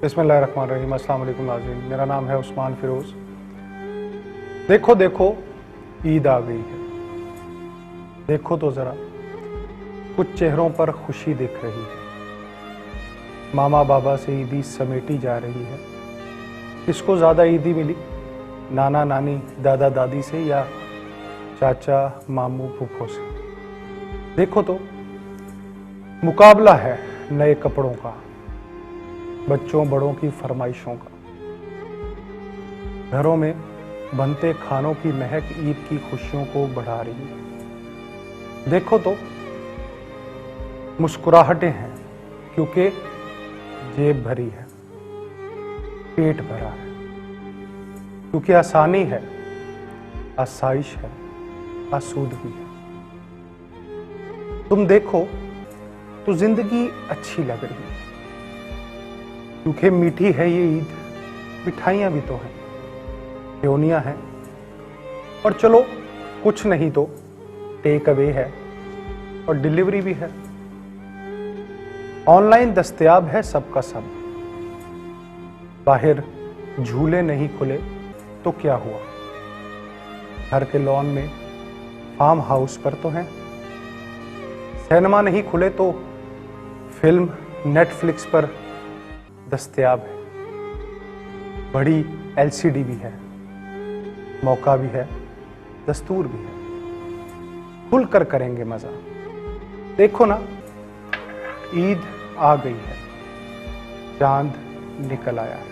बिस्मिल्लाहिर्रहमानिर्रहीम। अस्सलाम वालेकुम नाज़रीन, मेरा नाम है उस्मान फिरोज़। देखो देखो ईद आ गई है। देखो तो ज़रा, कुछ चेहरों पर खुशी दिख रही है। मामा बाबा से ईदी समेटी जा रही है। किसको ज़्यादा ईदी मिली, नाना नानी दादा दादी से या चाचा मामू फूफो से? देखो तो, मुकाबला है नए कपड़ों का, बच्चों बड़ों की फरमाइशों का। घरों में बनते खानों की महक ईद की खुशियों को बढ़ा रही है। देखो तो, मुस्कुराहटें हैं क्योंकि जेब भरी है, पेट भरा है, क्योंकि आसानी है, आसाइश है, आसूदगी है। तुम देखो तो जिंदगी अच्छी लग रही है, क्योंकि मीठी है ये ईद, मिठाइयाँ भी तो हैं, सेवइयाँ हैं, और चलो कुछ नहीं तो टेक अवे है और डिलीवरी भी है। ऑनलाइन दस्तयाब है सबका सब। बाहर झूले नहीं खुले तो क्या हुआ, घर के लॉन में फार्म हाउस पर तो हैं। सिनेमा नहीं खुले तो फिल्म नेटफ्लिक्स पर दस्तयाब है। बड़ी एलसीडी भी है, मौका भी है, दस्तूर भी है। खुल कर करेंगे मजा। देखो ना, ईद आ गई है, चांद निकल आया है।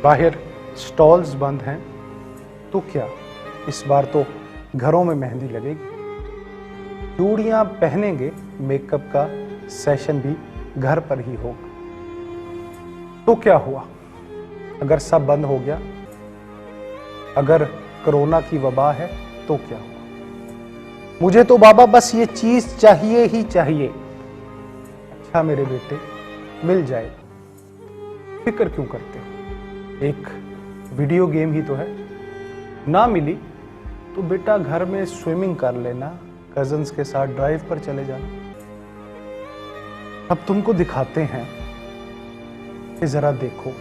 बाहर स्टॉल्स बंद हैं तो क्या, इस बार तो घरों में मेहंदी लगेगी। चूड़ियां पहनेंगे, मेकअप का सेशन भी घर पर ही होगा। तो क्या हुआ अगर सब बंद हो गया, अगर कोरोना की वबा है तो क्या हुआ? मुझे तो बाबा बस ये चीज चाहिए ही चाहिए। अच्छा मेरे बेटे, मिल जाएगा, फिक्र क्यों करते हो? एक वीडियो गेम ही तो है। ना मिली तो बेटा घर में स्विमिंग कर लेना, कजन्स के साथ ड्राइव पर चले जाना। अब तुमको दिखाते हैं कि जरा देखो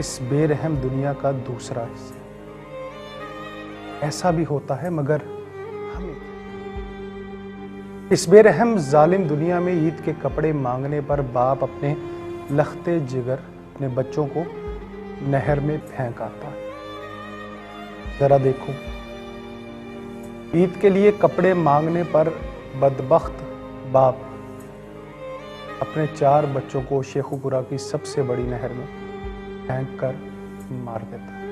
इस बेरहम दुनिया का दूसरा हिस्सा। ऐसा भी होता है, मगर हमें इस बेरहम जालिम दुनिया में ईद के कपड़े मांगने पर बाप अपने लखते जिगर अपने बच्चों को नहर में फेंक आता है। जरा देखो, ईद के लिए कपड़े मांगने पर बदबख्त बाप अपने 4 बच्चों को शेखुपुरा की सबसे बड़ी नहर में फेंक कर मार देता है।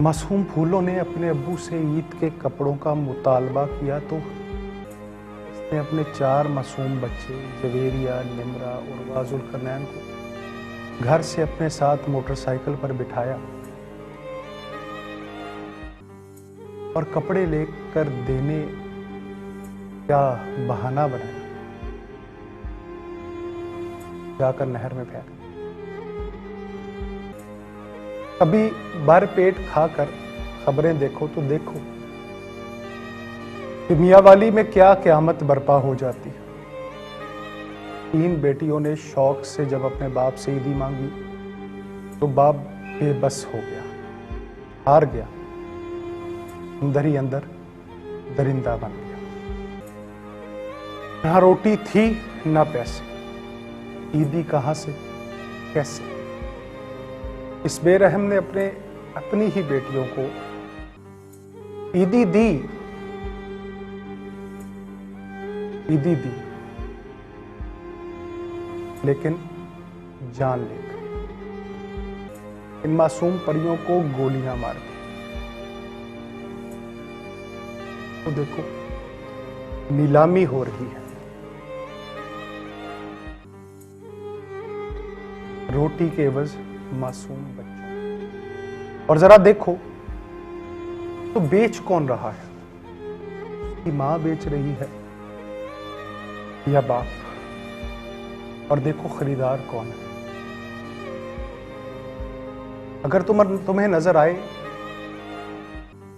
मासूम फूलों ने अपने अब्बू से ईद के कपड़ों का मुतालबा किया तो उसने अपने 4 मासूम बच्चे जवेरिया, निमरा और वाजुल करनैन को घर से अपने साथ मोटरसाइकिल पर बिठाया और कपड़े लेकर देने क्या बहाना बनाया, जाकर नहर में फेंक। कभी भर पेट खाकर खबरें देखो तो देखो कि मियांवाली में क्या क़यामत बर्पा हो जाती है। 3 बेटियों ने शौक से जब अपने बाप से ईदी मांगी तो बाप बेबस हो गया, हार गया, अंदर ही अंदर दरिंदा बन गया। ना रोटी थी ना पैसे, ईदी कहां से कैसे? इस बेरहम ने अपनी ही बेटियों को ईदी दी, लेकिन जान लेकर। इन मासूम परियों को गोलियां मार दी। तो देखो, नीलामी हो रही है रोटी के एवज मासूम बच्चों। और जरा देखो तो बेच कौन रहा है? उसकी मां बेच रही है या बाप? और देखो खरीदार कौन है? अगर तुम्हें नजर आए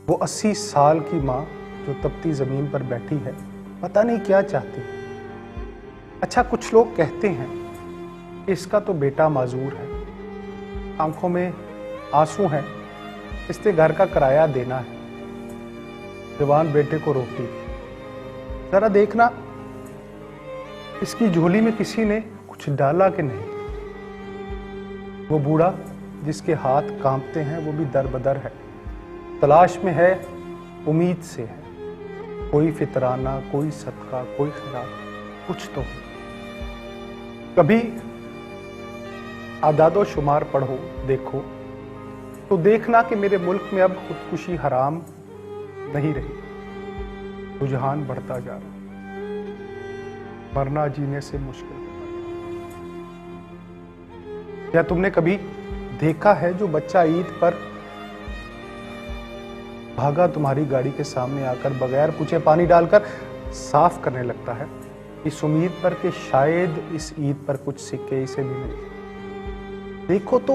वो 80 साल की मां जो तपती जमीन पर बैठी है, पता नहीं क्या चाहती है। अच्छा, कुछ लोग कहते हैं इसका तो बेटा माजूर है, आंखों में आंसू हैं, इसने घर का किराया देना है, जवान बेटे को रोटी। जरा देखना इसकी झोली में किसी ने कुछ डाला कि नहीं। वो बूढ़ा जिसके हाथ कांपते हैं वो भी दरबदर है, तलाश में है, उम्मीद से है। कोई फितराना, कोई सदका, कोई खैरात, कुछ तो हो। कभी आदादो शुमार पढ़ो, देखो तो देखना कि मेरे मुल्क में अब खुदकुशी हराम नहीं रही, रुझान बढ़ता जा रहा, मरना जीने से मुश्किल। क्या तुमने कभी देखा है जो बच्चा ईद पर भागा तुम्हारी गाड़ी के सामने आकर बगैर पूछे पानी डालकर साफ करने लगता है, इस उम्मीद पर कि शायद इस ईद पर कुछ सिक्के इसे भी मिले। देखो तो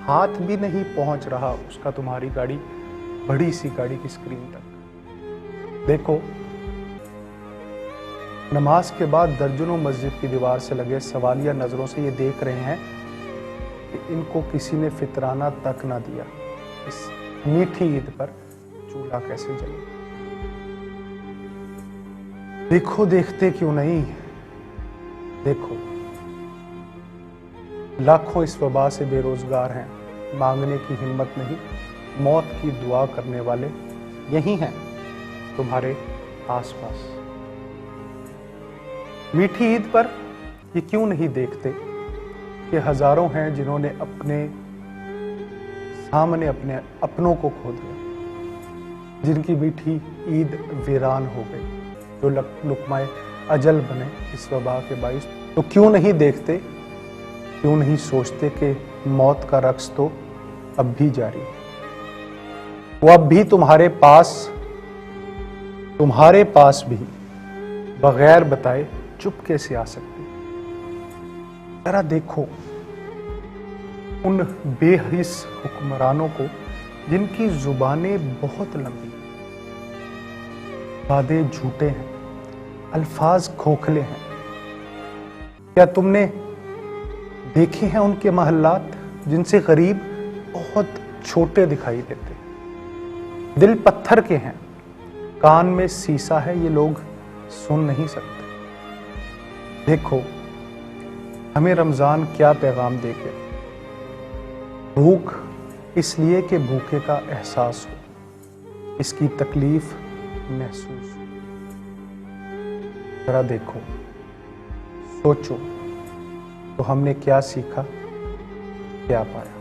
हाथ भी नहीं पहुंच रहा उसका तुम्हारी गाड़ी, बड़ी सी गाड़ी की स्क्रीन तक। देखो नमाज के बाद दर्जनों मस्जिद की दीवार से लगे सवालिया नजरों से ये देख रहे हैं कि इनको किसी ने फितराना तक ना दिया, इस मीठी ईद पर चूल्हा कैसे जले। देखो देखते क्यों नहीं, देखो लाखों इस वबा से बेरोजगार हैं, मांगने की हिम्मत नहीं, मौत की दुआ करने वाले यही हैं तुम्हारे आसपास। मीठी ईद पर ये क्यों नहीं देखते कि हजारों हैं जिन्होंने अपने सामने अपने अपनों को खो दिया, जिनकी मीठी ईद वीरान हो गई, जो लुकमाए अजल बने इस वबा के बाइस। तो क्यों नहीं देखते, क्यों नहीं सोचते कि मौत का रक्स तो अब भी जारी है, वो अब भी तुम्हारे पास भी बगैर बताए चुपके से आ सकती। जरा देखो उन बेहिस हुक्मरानों को जिनकी जुबानें बहुत लंबी, वादे झूठे हैं, अल्फाज खोखले हैं। क्या तुमने देखे हैं उनके महल्लात जिनसे गरीब बहुत छोटे दिखाई देते, दिल पत्थर के हैं, कान में सीसा है, ये लोग सुन नहीं सकते। देखो हमें रमजान क्या पैगाम देके, भूख इसलिए कि भूखे का एहसास हो, इसकी तकलीफ महसूस हो। जरा देखो, सोचो तो हमने क्या सीखा, क्या पाया।